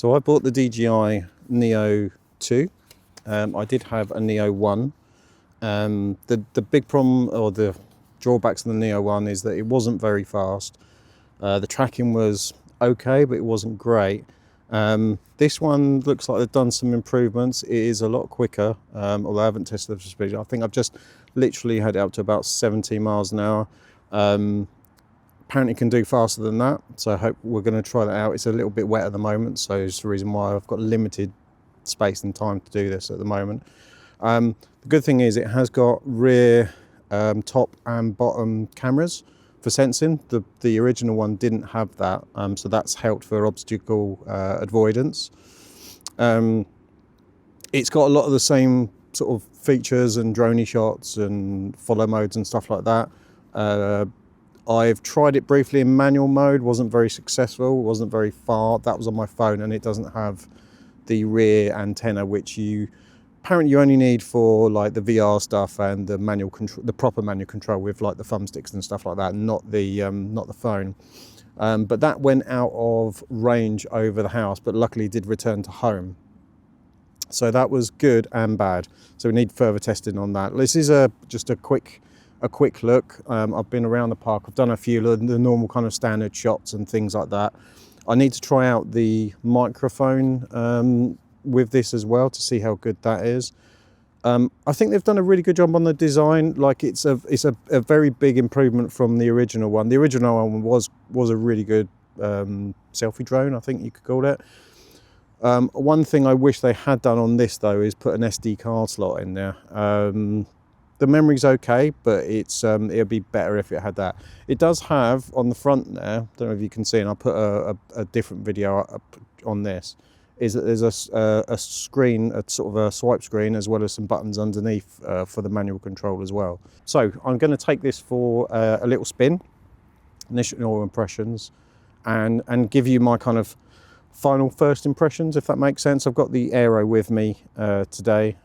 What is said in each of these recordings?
So I bought the DJI NEO 2. I did have a NEO 1. The big problem, or the drawbacks of the NEO 1, is that it wasn't very fast. The tracking was okay, but it wasn't great. This one looks like they've done some improvements. It is a lot quicker, although I haven't tested the speed. I think I've just literally had it up to about 70 miles an hour. Apparently it can do faster than that, so I hope we're going to try that out. It's a little bit wet at the moment, so it's the reason why I've got limited space and time to do this at the moment. The good thing is it has got rear, top and bottom cameras for sensing. The original one didn't have that, so that's helped for obstacle avoidance. It's got a lot of the same sort of features and droney shots and follow modes and stuff like that. I've tried it briefly in manual mode, wasn't very successful, wasn't very far. That was on my phone, and it doesn't have the rear antenna, which apparently you only need for like the VR stuff and the manual control, the proper manual control with like the thumbsticks and stuff like that, not the phone. But that went out of range over the house, but luckily did return to home. So that was good and bad. So we need further testing on that. This is just a quick look. I've been around the park. I've done a few of the normal kind of standard shots and things like that. I need to try out the microphone with this as well to see how good that is. I think they've done a really good job on the design. Like it's a very big improvement from the original one. The original one was a really good selfie drone, I think you could call it. One thing I wish they had done on this though is put an SD card slot in there. The memory's okay, but it'll be better if it had that. It does have on the front there, I don't know if you can see, and I'll put a different video up on this, is that there's a screen, a sort of a swipe screen, as well as some buttons underneath for the manual control as well. So I'm going to take this for a little spin, initial impressions, and give you my kind of final first impressions, if that makes sense. I've got the Aero with me today.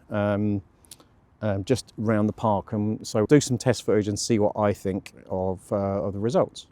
Just around the park, and so do some test footage and see what I think of the results.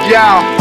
Yeah.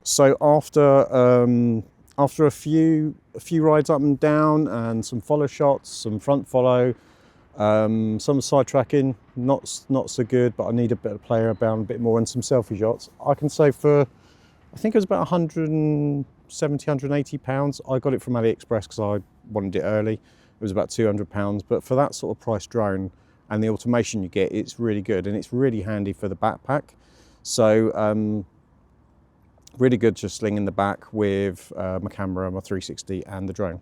So after a few rides up and down and some follow shots, some front follow, some side tracking, not so good, but I need a bit of play around a bit more, and some selfie shots. I can say for I think it was about 170, 180 pounds. I got it from AliExpress because I wanted it early. It was about 200 pounds, but for that sort of price drone and the automation you get, it's really good, and it's really handy for the backpack. So really good to sling in the back with my camera, my 360 and the drone.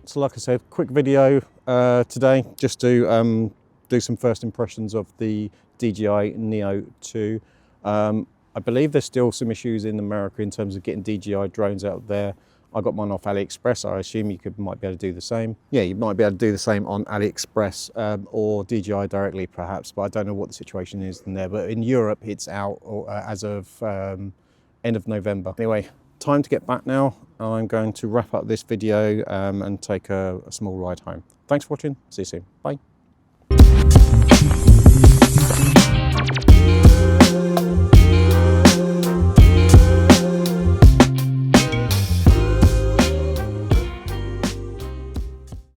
So like I said, quick video today just to do some first impressions of the DJI NEO 2. I believe there's still some issues in America in terms of getting DJI drones out there. I got mine off AliExpress. I assume you might be able to do the same. Yeah, you might be able to do the same on AliExpress or DJI directly perhaps, but I don't know what the situation is in there. But in Europe, it's out as of end of November. Anyway, time to get back now. I'm going to wrap up this video and take a small ride home. Thanks for watching. See you soon. Bye.